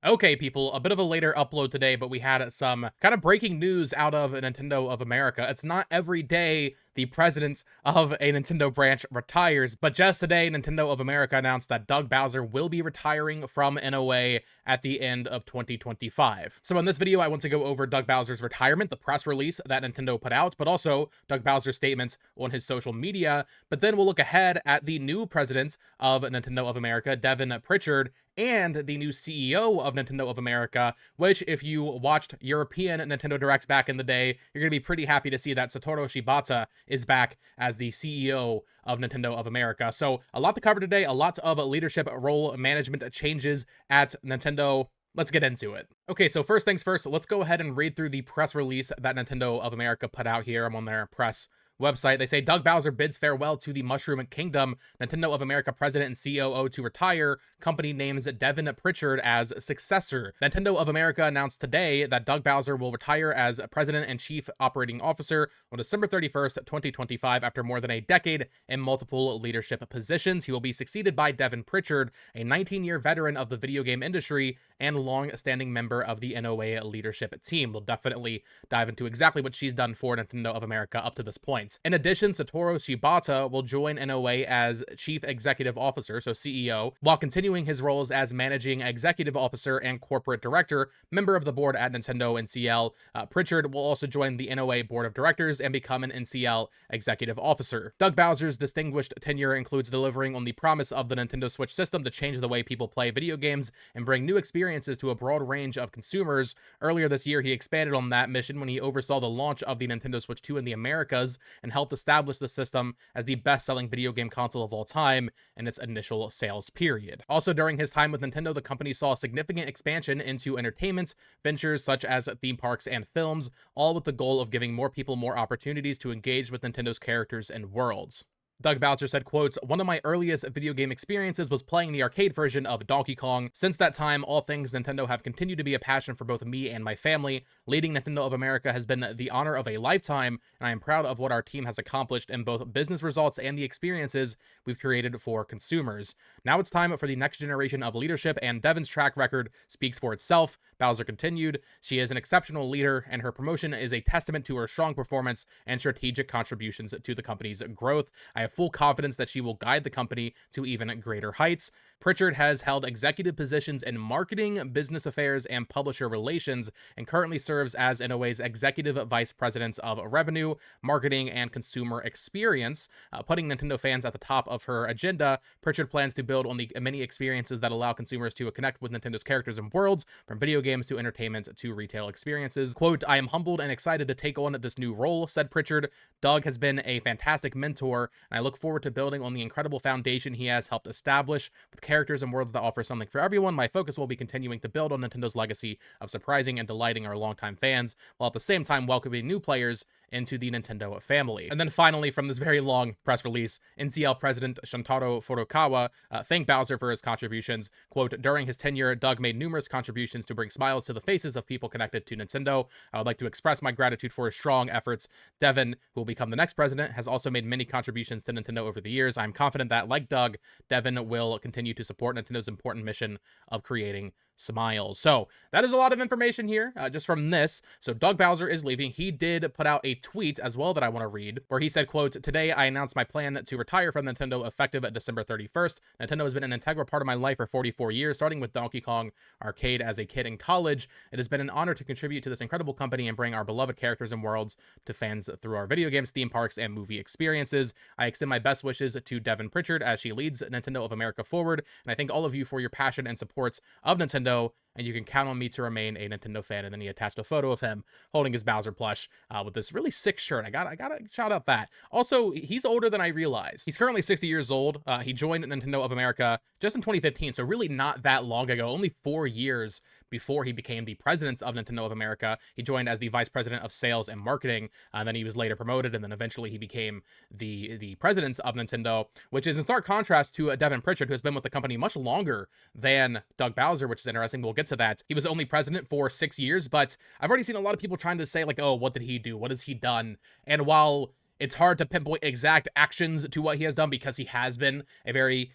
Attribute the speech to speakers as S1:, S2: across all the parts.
S1: Okay, people, a bit of a later upload today, but we had some kind of breaking news out of Nintendo of America. It's not every day the president of a Nintendo branch retires, but just today, Nintendo of America announced that Doug Bowser will be retiring from NOA at the end of 2025. So in this video, I want to go over Doug Bowser's retirement, the press release that Nintendo put out, but also Doug Bowser's statements on his social media. But then we'll look ahead at the new president of Nintendo of America, Devin Pritchard, and the new CEO of Nintendo of America, which if you watched European Nintendo Directs back in the day, you're going to be pretty happy to see that Satoru Shibata is back as the CEO of Nintendo of America. So a lot to cover today, a lot of leadership role management changes at Nintendo. Let's get into it. Okay, so first things first, let's go ahead and read through the press release that Nintendo of America put out here. I'm on their press website. They say Doug Bowser bids farewell to the Mushroom Kingdom. Nintendo of America president and COO to retire. Company names Devin Pritchard as successor. Nintendo of America announced today that Doug Bowser will retire as president and chief operating officer on December 31st, 2025, after more than a decade in multiple leadership positions. He will be succeeded by Devin Pritchard, a 19-year veteran of the video game industry and long-standing member of the NOA leadership team. We'll definitely dive into exactly what she's done for Nintendo of America up to this point. In addition, Satoru Shibata will join NOA as Chief Executive Officer, so CEO, while continuing his roles as Managing Executive Officer and Corporate Director, member of the board at Nintendo NCL. Pritchard will also join the NOA Board of Directors and become an NCL Executive Officer. Doug Bowser's distinguished tenure includes delivering on the promise of the Nintendo Switch system to change the way people play video games and bring new experiences to a broad range of consumers. Earlier this year, he expanded on that mission when he oversaw the launch of the Nintendo Switch 2 in the Americas and helped establish the system as the best-selling video game console of all time in its initial sales period. Also, during his time with Nintendo, the company saw significant expansion into entertainment ventures such as theme parks and films, all with the goal of giving more people more opportunities to engage with Nintendo's characters and worlds. Doug Bowser said, quote, "One of my earliest video game experiences was playing the arcade version of Donkey Kong. Since that time, all things Nintendo have continued to be a passion for both me and my family. Leading Nintendo of America has been the honor of a lifetime, and I am proud of what our team has accomplished in both business results and the experiences we've created for consumers. Now it's time for the next generation of leadership, and Devin's track record speaks for itself." Bowser continued, "She is an exceptional leader, and her promotion is a testament to her strong performance and strategic contributions to the company's growth. I have full confidence that she will guide the company to even greater heights." Pritchard has held executive positions in marketing, business affairs, and publisher relations, and currently serves as NOA's Executive Vice President of Revenue, Marketing, and Consumer Experience. Putting Nintendo fans at the top of her agenda, Pritchard plans to build on the many experiences that allow consumers to connect with Nintendo's characters and worlds, from video games to entertainment to retail experiences. Quote, "I am humbled and excited to take on this new role," said Pritchard. "Doug has been a fantastic mentor, and I look forward to building on the incredible foundation he has helped establish. With characters and worlds that offer something for everyone, my focus will be continuing to build on Nintendo's legacy of surprising and delighting our longtime fans, while at the same time welcoming new players into the Nintendo family." And then finally, from this very long press release, NCL President Shantaro Furukawa thanked Bowser for his contributions. Quote, "During his tenure, Doug made numerous contributions to bring smiles to the faces of people connected to Nintendo. I would like to express my gratitude for his strong efforts. Devin, who will become the next president, has also made many contributions to Nintendo over the years. I'm confident that, like Doug, Devin will continue to support Nintendo's important mission of creating smiles." So that is a lot of information here just from this. So Doug Bowser is leaving. He did put out a tweet as well that I want to read, where he said, quote, "Today I announced my plan to retire from Nintendo effective December 31st. Nintendo has been an integral part of my life for 44 years, starting with Donkey Kong Arcade as a kid in college. It has been an honor to contribute to this incredible company and bring our beloved characters and worlds to fans through our video games, theme parks, and movie experiences. I extend my best wishes to Devin Pritchard as she leads Nintendo of America forward, and I thank all of you for your passion and support of Nintendo, and you can count on me to remain a Nintendo fan." And then he attached a photo of him holding his Bowser plush with this really sick shirt. I gotta shout out that. Also, he's older than I realized. He's currently 60 years old. He joined Nintendo of America just in 2015, so really not that long ago, only 4 years before he became the president of Nintendo of America. He joined as the vice president of sales and marketing, and then he was later promoted, and then eventually he became the president of Nintendo, which is in stark contrast to Devin Pritchard, who has been with the company much longer than Doug Bowser, which is interesting. We'll get to that. He was only president for 6 years, but I've already seen a lot of people trying to say, like, oh, what did he do? What has he done? And while It's hard to pinpoint exact actions to what he has done because he has been a very,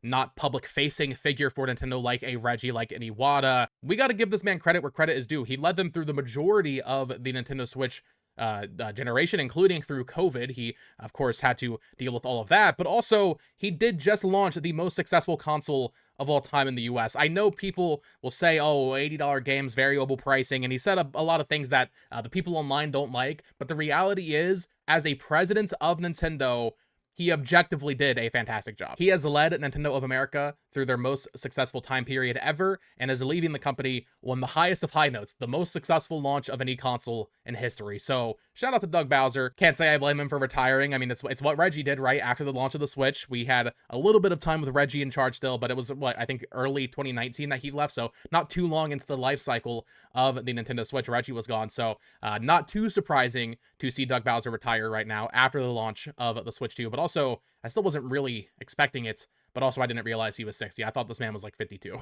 S1: not public facing figure for Nintendo, like a Reggie, like an Iwata. We got to give this man credit where credit is due. He led them through the majority of the Nintendo Switch generation, including through COVID. He, of course, had to deal with all of that, but also he did just launch the most successful console of all time in the US. I know people will say, oh, $80 games, variable pricing, and he said a lot of things that the people online don't like, but the reality is, as a president of Nintendo, he objectively did a fantastic job. He has led Nintendo of America through their most successful time period ever, and is leaving the company on the highest of high notes, the most successful launch of any console in history. So shout out to Doug Bowser. Can't say I blame him for retiring. I mean, it's what Reggie did, right? After the launch of the Switch, we had a little bit of time with Reggie in charge still, but it was I think early 2019 that he left, so not too long into the life cycle of the Nintendo Switch, Reggie was gone. So not too surprising to see Doug Bowser retire right now after the launch of the Switch 2, but also I still wasn't really expecting it. But also I didn't realize he was 60. I thought this man was like 52.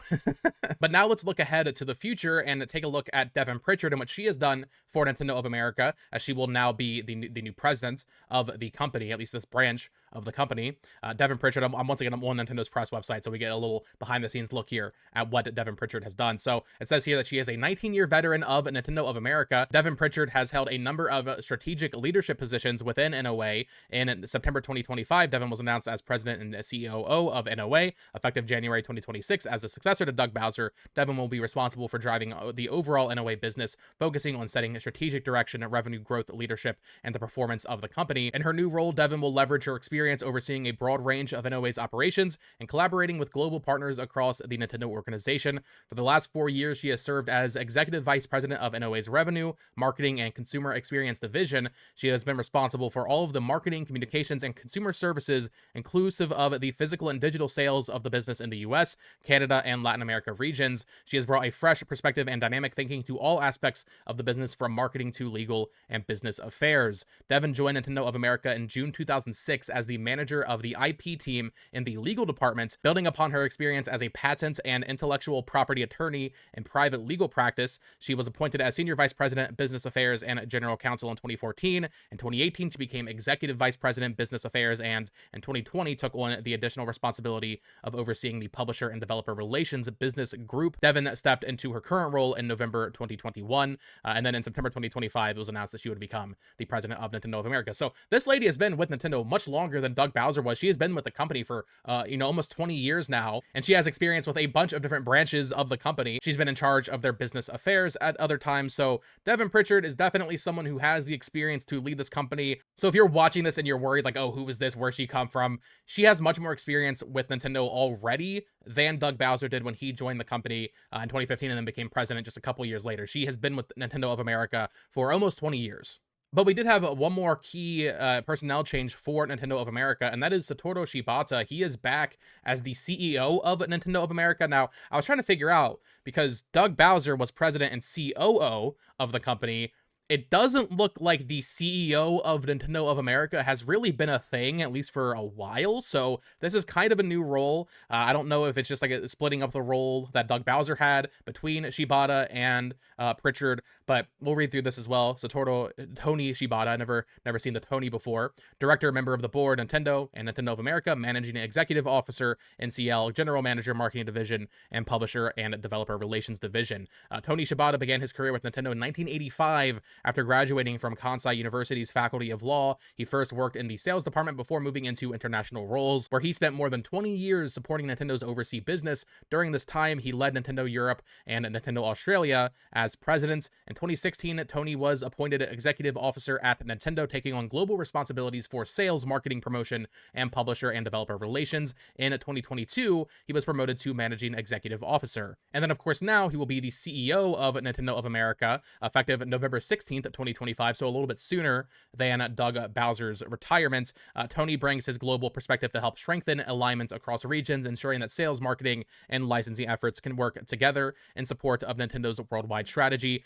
S1: But now let's look ahead to the future and take a look at Devin Pritchard and what she has done for Nintendo of America, as she will now be the new president of the company, at least this branch of the company. Devin Pritchard, I'm once again on Nintendo's press website, so we get a little behind the scenes look here at what Devin Pritchard has done. So it says here that she is a 19-year veteran of Nintendo of America. Devin Pritchard has held a number of strategic leadership positions within NOA. In September 2025, Devin was announced as president and COO of NOA. Effective January 2026, as a successor to Doug Bowser, Devin will be responsible for driving the overall NOA business, focusing on setting a strategic direction, revenue growth, leadership, and the performance of the company. In her new role, Devin will leverage her experience overseeing a broad range of NOA's operations and collaborating with global partners across the Nintendo organization. For the last 4 years, she has served as Executive Vice President of NOA's Revenue, Marketing, and Consumer Experience Division. She has been responsible for all of the marketing, communications, and consumer services, inclusive of the physical and digital sales of the business in the US, Canada, and Latin America regions. She has brought a fresh perspective and dynamic thinking to all aspects of the business, from marketing to legal and business affairs. Devin joined Nintendo of America in June 2006 as the manager of the IP team in the legal department, building upon her experience as a patent and intellectual property attorney in private legal practice. She was appointed as Senior Vice President, Business Affairs, and General Counsel in 2014. In 2018, she became Executive Vice President, Business Affairs, and in 2020 took on the additional responsibility of overseeing the Publisher and Developer Relations business group. Devin stepped into her current role in November 2021, and then in September 2025, it was announced that she would become the president of Nintendo of America. So this lady has been with Nintendo much longer than Doug Bowser was. She has been with the company for, almost 20 years now, and she has experience with a bunch of different branches of the company. She's been in charge of their business affairs at other times. So Devin Pritchard is definitely someone who has the experience to lead this company. So if you're watching this and you're worried like, oh, who is this? Where's she come from? She has much more experience with Nintendo already than Doug Bowser did when he joined the company in 2015 and then became president just a couple years later. She has been with Nintendo of America for almost 20 years. But we did have one more key personnel change for Nintendo of America, and that is Satoru Shibata. He is back as the CEO of Nintendo of America. Now, I was trying to figure out, because Doug Bowser was president and COO of the company, it doesn't look like the CEO of Nintendo of America has really been a thing, at least for a while. So this is kind of a new role. I don't know if it's just like splitting up the role that Doug Bowser had between Shibata and Pritchard, but we'll read through this as well. So Tony Shibata, never seen the Tony before. Director, member of the board, Nintendo and Nintendo of America, managing executive officer, NCL, general manager, marketing division, and publisher and developer relations division. Tony Shibata began his career with Nintendo in 1985. After graduating from Kansai University's Faculty of Law, he first worked in the sales department before moving into international roles, where he spent more than 20 years supporting Nintendo's overseas business. During this time, he led Nintendo Europe and Nintendo Australia as president. In 2016, Tony was appointed executive officer at Nintendo, taking on global responsibilities for sales, marketing, promotion, and publisher and developer relations. In 2022, he was promoted to managing executive officer. And then, of course, now he will be the CEO of Nintendo of America, effective November 16th, 2025, so a little bit sooner than Doug Bowser's retirement. Tony brings his global perspective to help strengthen alignment across regions, ensuring that sales, marketing, and licensing efforts can work together in support of Nintendo's worldwide strategy.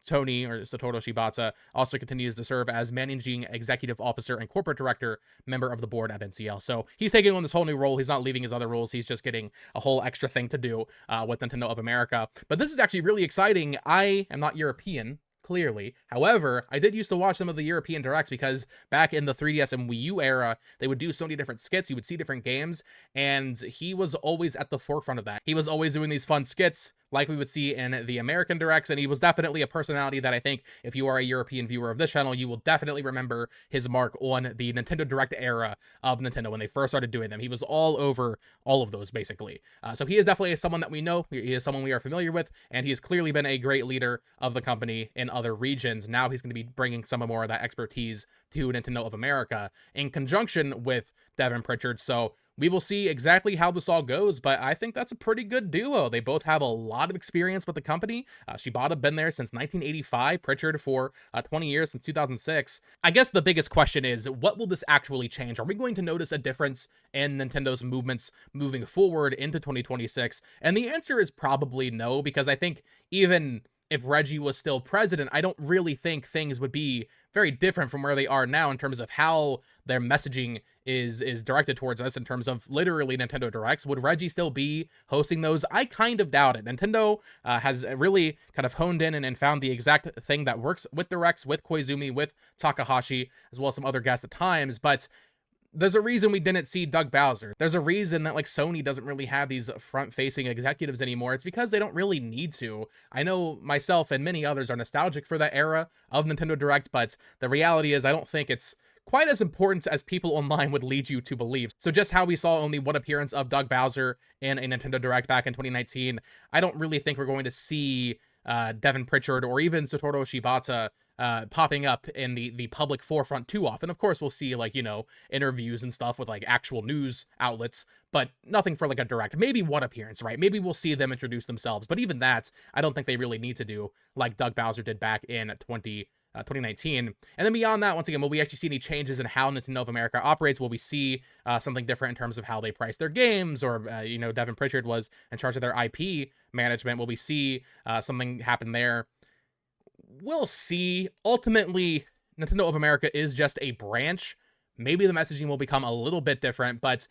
S1: Tony, or Satoru Shibata, also continues to serve as managing executive officer and corporate director, member of the board at NCL. So he's taking on this whole new role. He's not leaving his other roles. He's just getting a whole extra thing to do with Nintendo of America. But this is actually really exciting. I am not European, clearly. However, I did used to watch some of the European Directs because back in the 3DS and Wii U era, they would do so many different skits. You would see different games, and he was always at the forefront of that. He was always doing these fun skits like we would see in the American Directs, and he was definitely a personality that I think if you are a European viewer of this channel, you will definitely remember his mark on the Nintendo Direct era of Nintendo when they first started doing them. He was all over all of those, basically. So he is definitely someone that we know. He is someone we are familiar with, and he has clearly been a great leader of the company in other regions. Now he's going to be bringing some more of that expertise to Nintendo of America in conjunction with Devin Pritchard. So we will see exactly how this all goes, but I think that's a pretty good duo. They both have a lot of experience with the company. Shibata been there since 1985, Pritchard for 20 years, since 2006. I guess the biggest question is, what will this actually change? Are we going to notice a difference in Nintendo's movements moving forward into 2026? And the answer is probably no, because I think even if Reggie was still president, I don't really think things would be very different from where they are now in terms of how their messaging is directed towards us in terms of literally Nintendo Directs. Would Reggie still be hosting those? I kind of doubt it. Nintendo has really kind of honed in and found the exact thing that works with Directs, with Koizumi, with Takahashi, as well as some other guests at times, but there's a reason we didn't see Doug Bowser. There's a reason that like Sony doesn't really have these front-facing executives anymore. It's because they don't really need to. I know myself and many others are nostalgic for that era of Nintendo Direct, but the reality is I don't think it's quite as important as people online would lead you to believe. So just how we saw only one appearance of Doug Bowser in a Nintendo Direct back in 2019, I don't really think we're going to see Devin Pritchard or even Satoru Shibata popping up in the public forefront too often. Of course, we'll see like, you know, interviews and stuff with like actual news outlets, but nothing for like a direct. Maybe one appearance, right? Maybe we'll see them introduce themselves, but even that, I don't think they really need to do like Doug Bowser did back in 2019. And then beyond that, once again, will we actually see any changes in how Nintendo of America operates? Will we see something different in terms of how they price their games? Or, you know, Devin Pritchard was in charge of their IP management. Will we see something happen there? We'll see. Ultimately, Nintendo of America is just a branch. Maybe the messaging will become a little bit different, but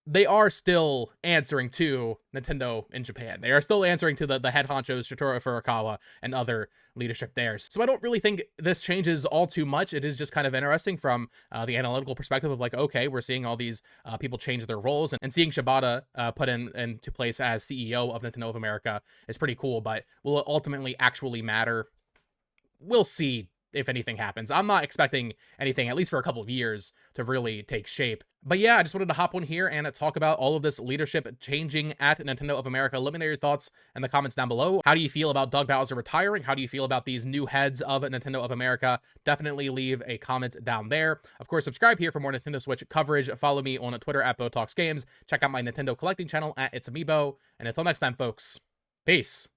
S1: they are still answering to Nintendo in Japan. They are still answering to the head honchos, Satoru Furukawa, and other leadership there. So I don't really think this changes all too much. It is just kind of interesting from the analytical perspective of like, okay, we're seeing all these people change their roles, and seeing Shibata put into place as CEO of Nintendo of America is pretty cool, but will it ultimately actually matter? We'll see if anything happens. I'm not expecting anything, at least for a couple of years, to really take shape. But yeah, I just wanted to hop on here and talk about all of this leadership changing at Nintendo of America. Let me know your thoughts in the comments down below. How do you feel about Doug Bowser retiring? How do you feel about these new heads of Nintendo of America? Definitely leave a comment down there. Of course, subscribe here for more Nintendo Switch coverage. Follow me on Twitter at BoTalksGames. Check out my Nintendo collecting channel at It's Amiibo. And until next time, folks, peace.